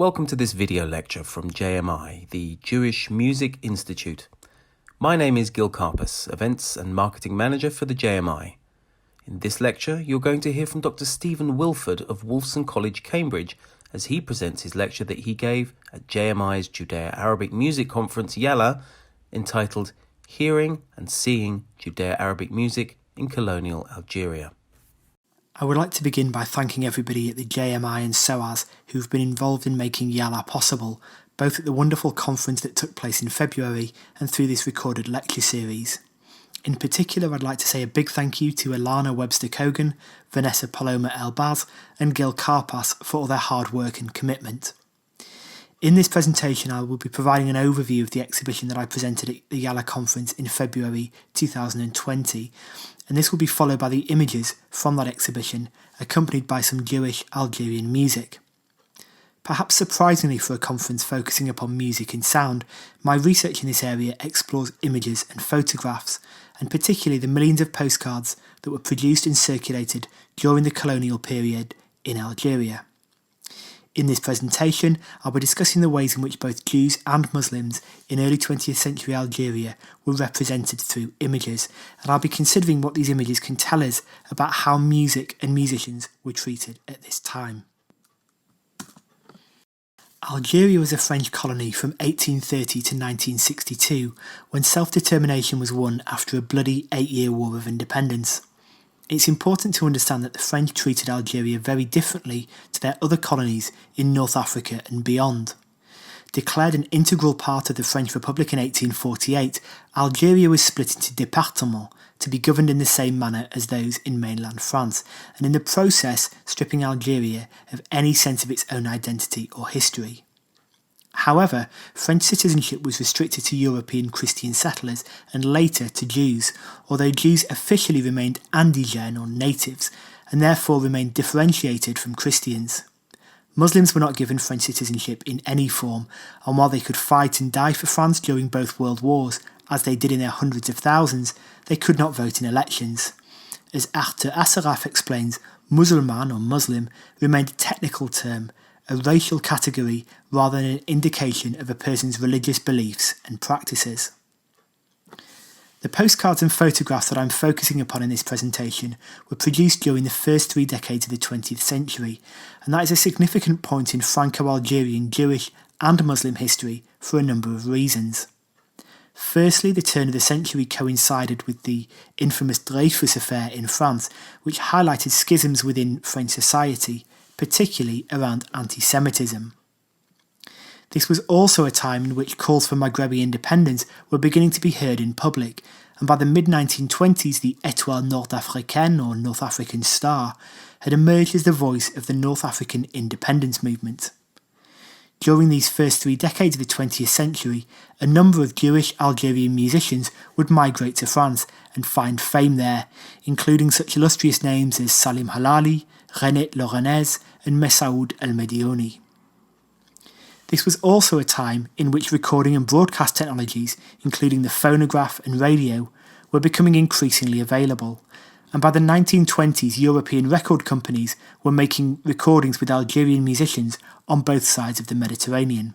Welcome to this video lecture from JMI, the Jewish Music Institute. My name is Gil Karpus, Events and Marketing Manager for the JMI. In this lecture, you're going to hear from Dr. Stephen Wilford of Wolfson College, Cambridge, as he presents his lecture that he gave at JMI's Judeo-Arabic Music Conference, Yala, entitled Hearing and Seeing Judeo-Arabic Music in Colonial Algeria. I would like to begin by thanking everybody at the JMI and SOAS who've been involved in making Yala possible, both at the wonderful conference that took place in February and through this recorded lecture series. In particular, I'd like to say a big thank you to Alana Webster-Kogan, Vanessa Paloma Elbaz and Gil Karpas for all their hard work and commitment. In this presentation, I will be providing an overview of the exhibition that I presented at the Yala conference in February 2020, and this will be followed by the images from that exhibition, accompanied by some Jewish Algerian music. Perhaps surprisingly for a conference focusing upon music and sound, my research in this area explores images and photographs, and particularly the millions of postcards that were produced and circulated during the colonial period in Algeria. In this presentation, I'll be discussing the ways in which both Jews and Muslims in early 20th century Algeria were represented through images, and I'll be considering what these images can tell us about how music and musicians were treated at this time. Algeria was a French colony from 1830 to 1962, when self-determination was won after a bloody 8-year war of independence. It's important to understand that the French treated Algeria very differently to their other colonies in North Africa and beyond. Declared an integral part of the French Republic in 1848, Algeria was split into départements to be governed in the same manner as those in mainland France, and in the process stripping Algeria of any sense of its own identity or history. However, French citizenship was restricted to European Christian settlers and later to Jews, although Jews officially remained indigènes or natives, and therefore remained differentiated from Christians. Muslims were not given French citizenship in any form, and while they could fight and die for France during both world wars, as they did in their hundreds of thousands, they could not vote in elections. As Arthur Asaraf explains, Musulman or Muslim remained a technical term, a racial category rather than an indication of a person's religious beliefs and practices. The postcards and photographs that I'm focusing upon in this presentation were produced during the first 3 decades of the 20th century, and that is a significant point in Franco-Algerian Jewish and Muslim history for a number of reasons. Firstly, the turn of the century coincided with the infamous Dreyfus affair in France, which highlighted schisms within French society, particularly around anti-Semitism. This was also a time in which calls for Maghrebi independence were beginning to be heard in public, and by the mid-1920s the Étoile Nord-Africaine or North African Star had emerged as the voice of the North African independence movement. During these first 3 decades of the 20th century, a number of Jewish Algerian musicians would migrate to France and find fame there, including such illustrious names as Salim Halali, René Lorenez and Messaoud El-Medioni. This was also a time in which recording and broadcast technologies, including the phonograph and radio, were becoming increasingly available, and by the 1920s European record companies were making recordings with Algerian musicians on both sides of the Mediterranean.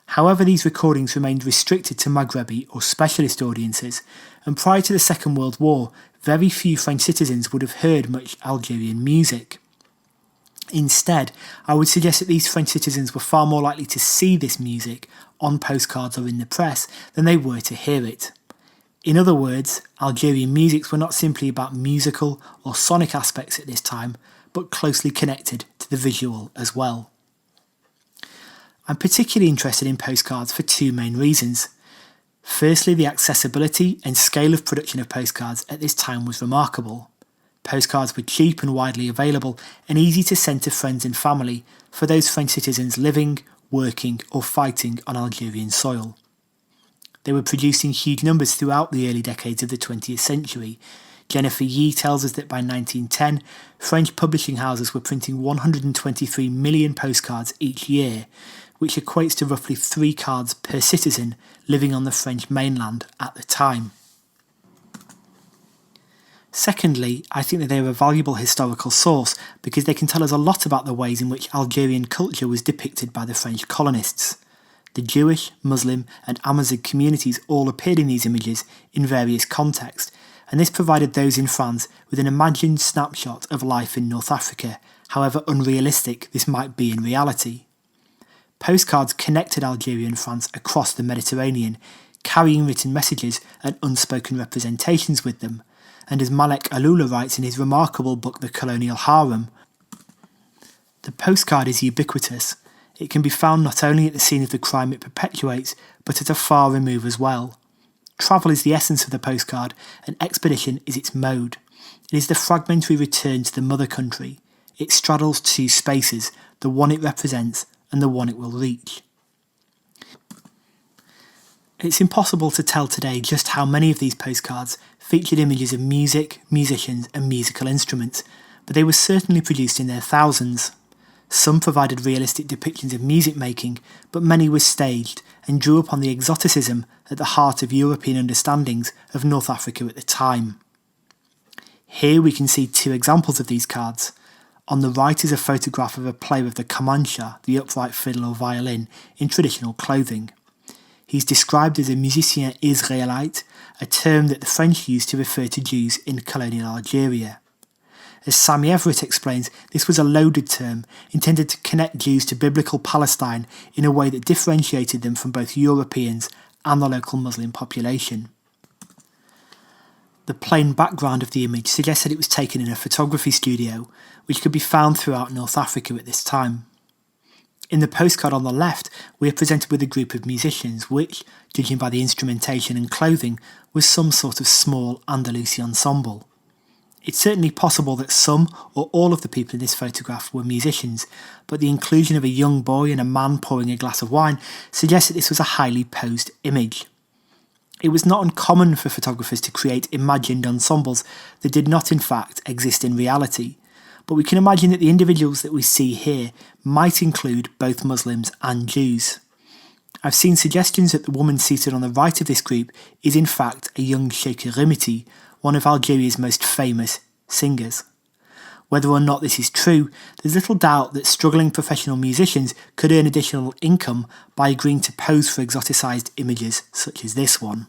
However, these recordings remained restricted to Maghrebi or specialist audiences, and prior to the Second World War, very few French citizens would have heard much Algerian music. Instead, I would suggest that these French citizens were far more likely to see this music on postcards or in the press than they were to hear it. In other words, Algerian musics were not simply about musical or sonic aspects at this time, but closely connected to the visual as well. I'm particularly interested in postcards for 2 main reasons. Firstly, the accessibility and scale of production of postcards at this time was remarkable. Postcards were cheap and widely available and easy to send to friends and family for those French citizens living, working or fighting on Algerian soil. They were produced in huge numbers throughout the early decades of the 20th century. Jennifer Yee tells us that by 1910, French publishing houses were printing 123 million postcards each year, which equates to roughly 3 cards per citizen living on the French mainland at the time. Secondly, I think that they are a valuable historical source because they can tell us a lot about the ways in which Algerian culture was depicted by the French colonists. The Jewish, Muslim and Amazigh communities all appeared in these images in various contexts, and this provided those in France with an imagined snapshot of life in North Africa, however unrealistic this might be in reality. Postcards connected Algeria and France across the Mediterranean, carrying written messages and unspoken representations with them, and as Malek Alula writes in his remarkable book The Colonial Harem, the postcard is ubiquitous. It can be found not only at the scene of the crime it perpetuates, but at a far remove as well. Travel is the essence of the postcard, and expedition is its mode. It is the fragmentary return to the mother country. It straddles two spaces, the one it represents and the one it will reach. It's impossible to tell today just how many of these postcards featured images of music, musicians and musical instruments, but they were certainly produced in their thousands. Some provided realistic depictions of music making, but many were staged and drew upon the exoticism at the heart of European understandings of North Africa at the time. Here we can see two examples of these cards. On the right is a photograph of a player of the kamancha, the upright fiddle or violin, in traditional clothing. He's described as a musicien israélite, a term that the French used to refer to Jews in colonial Algeria. As Sammy Everett explains, this was a loaded term intended to connect Jews to biblical Palestine in a way that differentiated them from both Europeans and the local Muslim population. The plain background of the image suggests that it was taken in a photography studio, which could be found throughout North Africa at this time. In the postcard on the left, we are presented with a group of musicians which, judging by the instrumentation and clothing, was some sort of small Andalusi ensemble. It's certainly possible that some or all of the people in this photograph were musicians, but the inclusion of a young boy and a man pouring a glass of wine suggests that this was a highly posed image. It was not uncommon for photographers to create imagined ensembles that did not in fact exist in reality, but we can imagine that the individuals that we see here might include both Muslims and Jews. I've seen suggestions that the woman seated on the right of this group is in fact a young Sheikha Rimiti, one of Algeria's most famous singers. Whether or not this is true, there's little doubt that struggling professional musicians could earn additional income by agreeing to pose for exoticised images such as this one.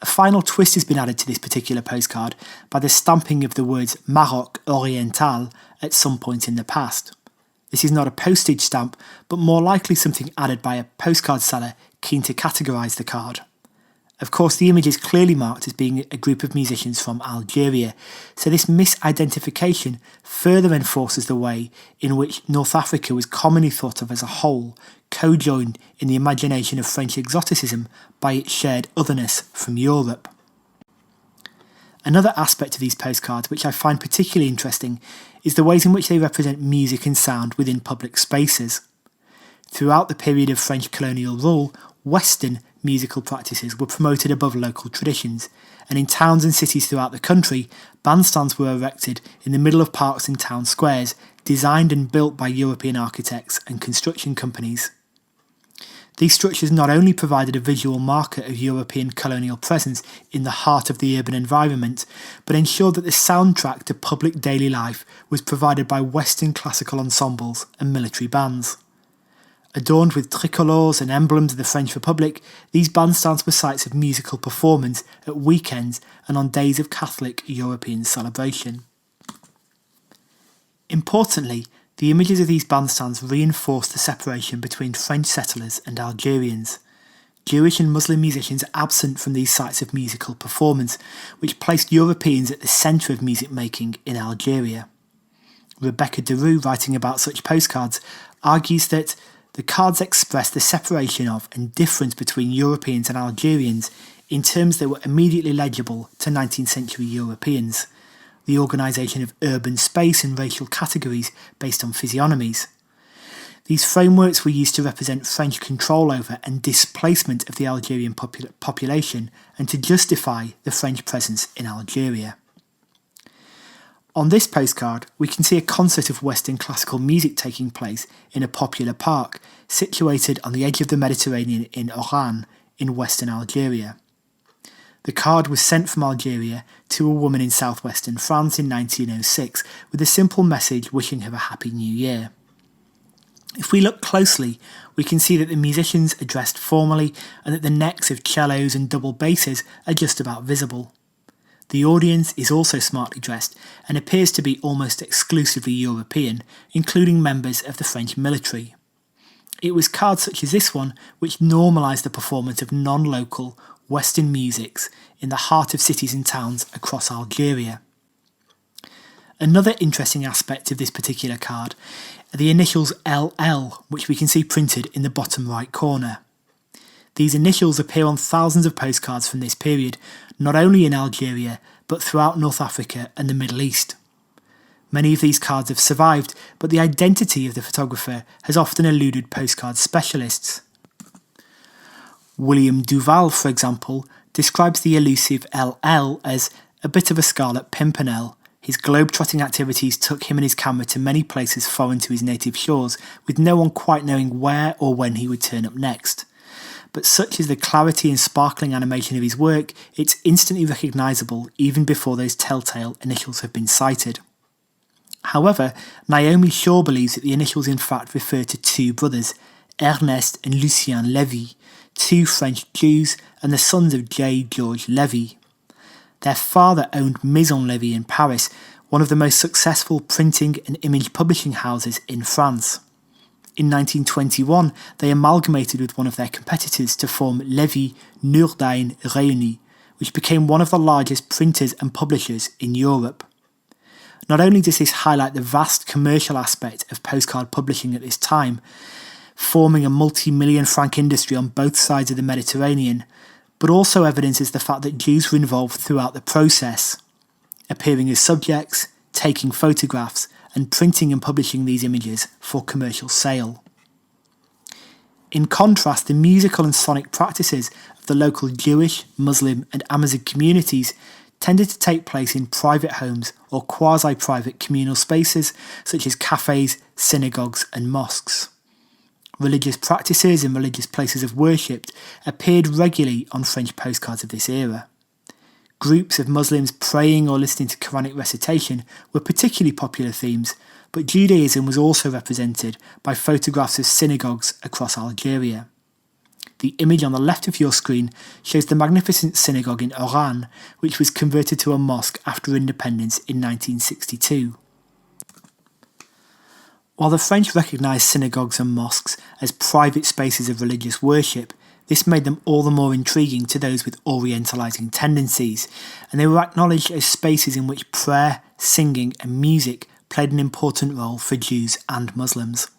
A final twist has been added to this particular postcard by the stamping of the words Maroc Oriental at some point in the past. This is not a postage stamp, but more likely something added by a postcard seller keen to categorise the card. Of course, the image is clearly marked as being a group of musicians from Algeria, so this misidentification further enforces the way in which North Africa was commonly thought of as a whole, co-joined in the imagination of French exoticism by its shared otherness from Europe. Another aspect of these postcards which I find particularly interesting is the ways in which they represent music and sound within public spaces. Throughout the period of French colonial rule, Western musical practices were promoted above local traditions, and in towns and cities throughout the country, bandstands were erected in the middle of parks and town squares, designed and built by European architects and construction companies. These structures not only provided a visual marker of European colonial presence in the heart of the urban environment, but ensured that the soundtrack to public daily life was provided by Western classical ensembles and military bands. Adorned with tricolours and emblems of the French Republic, these bandstands were sites of musical performance at weekends and on days of Catholic European celebration. Importantly, the images of these bandstands reinforced the separation between French settlers and Algerians. Jewish and Muslim musicians are absent from these sites of musical performance, which placed Europeans at the centre of music making in Algeria. Rebecca Deroux, writing about such postcards, argues that the cards express the separation of and difference between Europeans and Algerians in terms that were immediately legible to 19th century Europeans. The organisation of urban space and racial categories based on physiognomies. These frameworks were used to represent French control over and displacement of the Algerian population and to justify the French presence in Algeria. On this postcard, we can see a concert of Western classical music taking place in a popular park situated on the edge of the Mediterranean in Oran, in western Algeria. The card was sent from Algeria to a woman in southwestern France in 1906 with a simple message wishing her a happy new year. If we look closely, we can see that the musicians are dressed formally and that the necks of cellos and double basses are just about visible. The audience is also smartly dressed and appears to be almost exclusively European, including members of the French military. It was cards such as this one which normalised the performance of non-local Western musics in the heart of cities and towns across Algeria. Another interesting aspect of this particular card are the initials LL, which we can see printed in the bottom right corner. These initials appear on thousands of postcards from this period, not only in Algeria, but throughout North Africa and the Middle East. Many of these cards have survived, but the identity of the photographer has often eluded postcard specialists. William Duval, for example, describes the elusive LL as a bit of a Scarlet Pimpernel. His globe-trotting activities took him and his camera to many places foreign to his native shores, with no one quite knowing where or when he would turn up next. But such is the clarity and sparkling animation of his work, it's instantly recognisable even before those telltale initials have been cited. However, Naomi Shaw believes that the initials in fact refer to two brothers, Ernest and Lucien Lévy, two French Jews and the sons of J. Georges Lévy. Their father owned Maison Lévy in Paris, one of the most successful printing and image publishing houses in France. In 1921, they amalgamated with one of their competitors to form Lévy Nourdain Réunis, which became one of the largest printers and publishers in Europe. Not only does this highlight the vast commercial aspect of postcard publishing at this time, forming a multi-million franc industry on both sides of the Mediterranean, but also evidences the fact that Jews were involved throughout the process, appearing as subjects, taking photographs, and printing and publishing these images for commercial sale. In contrast, the musical and sonic practices of the local Jewish, Muslim, and Amazigh communities tended to take place in private homes or quasi-private communal spaces such as cafes, synagogues, and mosques. Religious practices and religious places of worship appeared regularly on French postcards of this era. Groups of Muslims praying or listening to Quranic recitation were particularly popular themes, but Judaism was also represented by photographs of synagogues across Algeria. The image on the left of your screen shows the magnificent synagogue in Oran, which was converted to a mosque after independence in 1962. While the French recognised synagogues and mosques as private spaces of religious worship, this made them all the more intriguing to those with orientalising tendencies, and they were acknowledged as spaces in which prayer, singing and music played an important role for Jews and Muslims.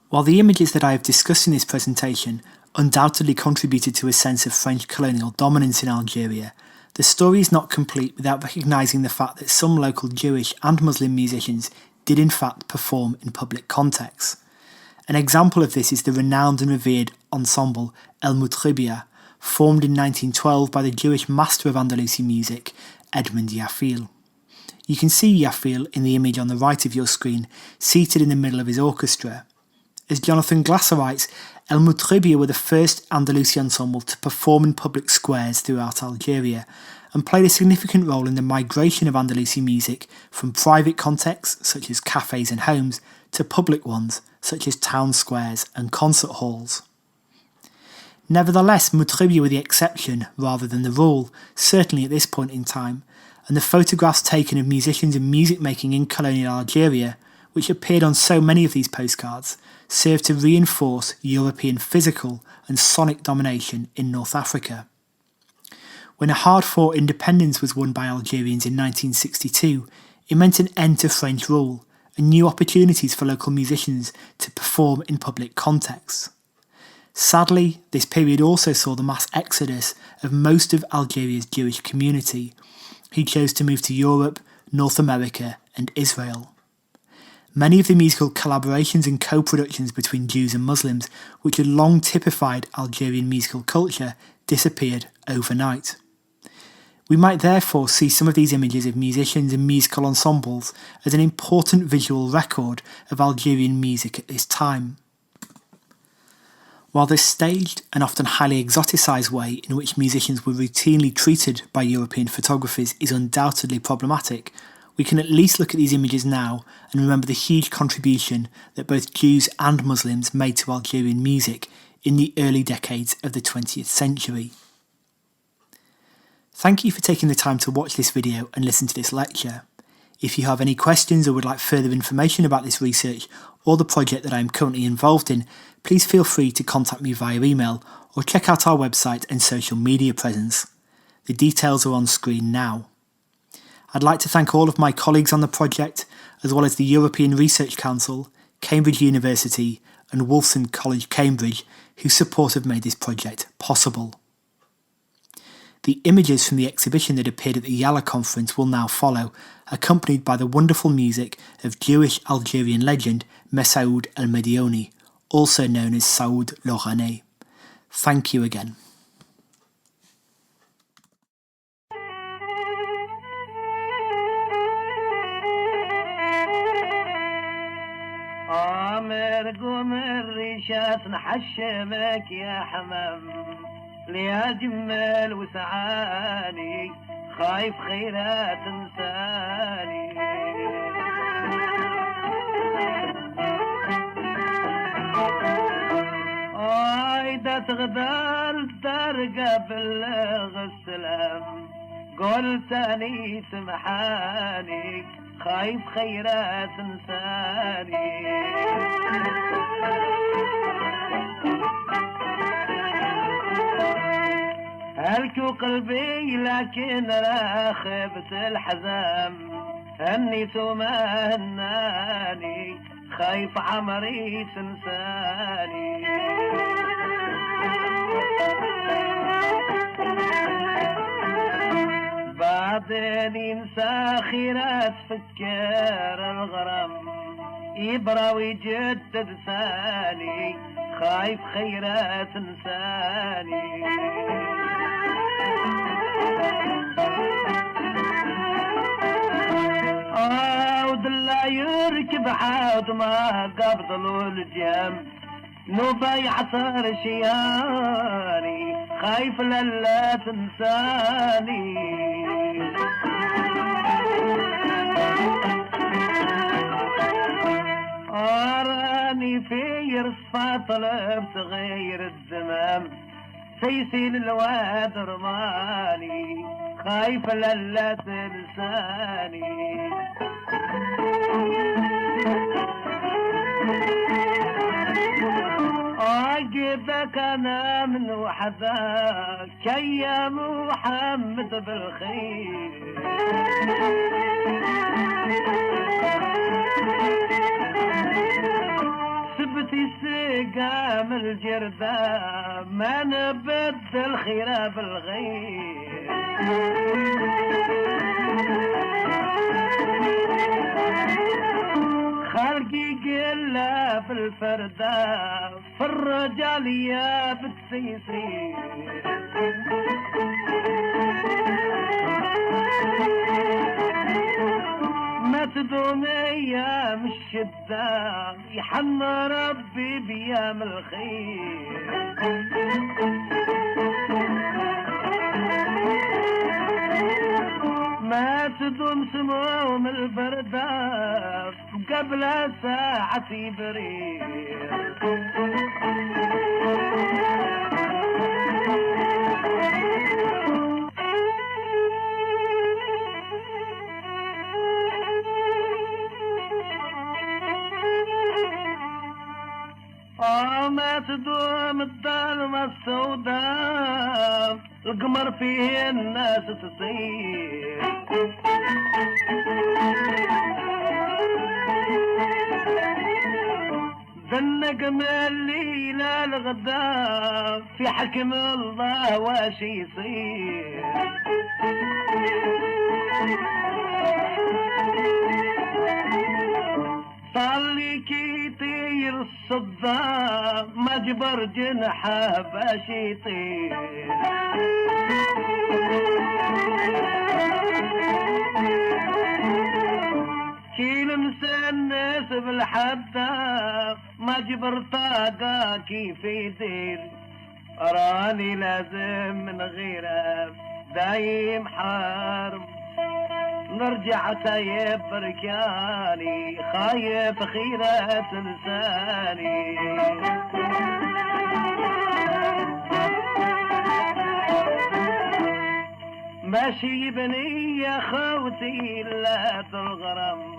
While the images that I have discussed in this presentation undoubtedly contributed to a sense of French colonial dominance in Algeria, the story is not complete without recognising the fact that some local Jewish and Muslim musicians did in fact perform in public contexts. An example of this is the renowned and revered ensemble El Mutribia, formed in 1912 by the Jewish master of Andalusi music, Edmond Yafil. You can see Yafil in the image on the right of your screen, seated in the middle of his orchestra. As Jonathan Glasser writes, El Mutribia were the first Andalusi ensemble to perform in public squares throughout Algeria, and played a significant role in the migration of Andalusi music from private contexts, such as cafes and homes, to public ones, such as town squares and concert halls. Nevertheless, Mutribia were the exception rather than the rule, certainly at this point in time, and the photographs taken of musicians and music making in colonial Algeria, which appeared on so many of these postcards, served to reinforce European physical and sonic domination in North Africa. When a hard-fought independence was won by Algerians in 1962, it meant an end to French rule and new opportunities for local musicians to perform in public contexts. Sadly, this period also saw the mass exodus of most of Algeria's Jewish community, who chose to move to Europe, North America and Israel. Many of the musical collaborations and co-productions between Jews and Muslims, which had long typified Algerian musical culture, disappeared overnight. We might therefore see some of these images of musicians and musical ensembles as an important visual record of Algerian music at this time. While this staged and often highly exoticised way in which musicians were routinely treated by European photographers is undoubtedly problematic, we can at least look at these images now and remember the huge contribution that both Jews and Muslims made to Algerian music in the early decades of the 20th century. Thank you for taking the time to watch this video and listen to this lecture. If you have any questions or would like further information about this research or the project that I am currently involved in, please feel free to contact me via email or check out our website and social media presence. The details are on screen now. I'd like to thank all of my colleagues on the project, as well as the European Research Council, Cambridge University and Wolfson College, Cambridge, whose support have made this project possible. The images from the exhibition that appeared at the Yala conference will now follow, accompanied by the wonderful music of Jewish Algerian legend Messaoud El-Medioni, also known as Saoud Loughane. Thank you again. نحشمك يا حمام ليا جمال وسعاني خايف خيرات تنساني ايدا تغدر ترقى بالغسلام قلتني سمحاني خايف خيرات تنساني هلكوا قلبي لكن راخبت الحزام هني ما هناني خايف عمري تنساني بعدين ينسى خيرات فكر الغرام يبرى ويجدد ثاني خايف خيرات تنساني ودلا يركب عاد ما قبضلوا الجام نوبة يعصر شياني خايف لا تنساني أراني في رصفة طلبت غير الزمام سيسيل الواد رماني خايف لا تنساني أجيبك أنا من وحدك يا محمد بالخير سبتي سقام الجردة ما نبت الخير بالغير خلقي قلة في الفردة في الرجال يا بتسيسي ما تدوم ايام الشدة يحن ربي بيام الخير ما تدوم سموم البردة قبل ساعة يبريد ما تدوم الظلمة السوداء القمر فيه الناس تصير ذنقم الليل الغدا في حكم الله واش يصير صلي كي يطير الصدام ما جبر جنحه باش يطير كي لمس الناس بالحدة ما ما جبر طاقة كيف يدير راني لازم من غيره دايم حارم نرجع تايب بركاني خايف خيرة تنساني ماشي بني يا خوتي لا تغرم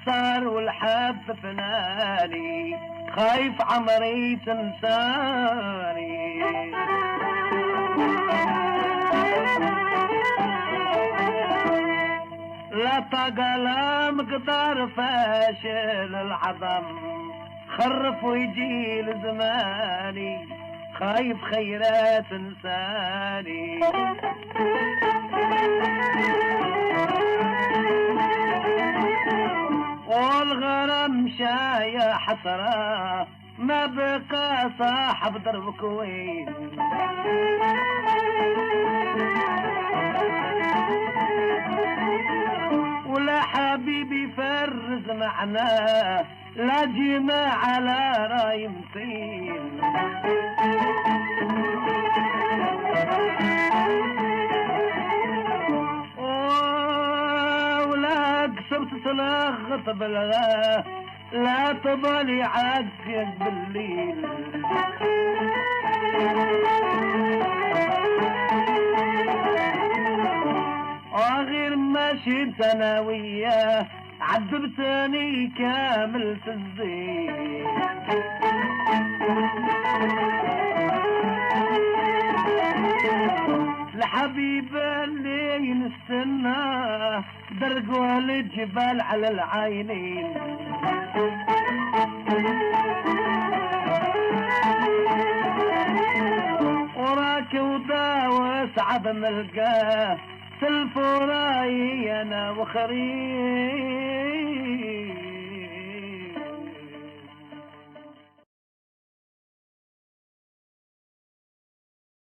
صار والحب فناني خايف عمري تنساني لا طاقة لا مقدار فاشل العظم خرف ويجي لزماني خايف خيرات تنساني والغرام شاية حسرة ما بقى صاحب درب كوين ولا حبيبي فرز معنا لا جينا على راي متين ولا قسمت تلغط بالغاه لا تضلي عقد بالليل غير ماشي انا وياه عذبتني كامل في الزين الحبيب اللي نستناه درقوا الجبال على العينين وراك وسعد نلقاه سلف وراي انا وخرين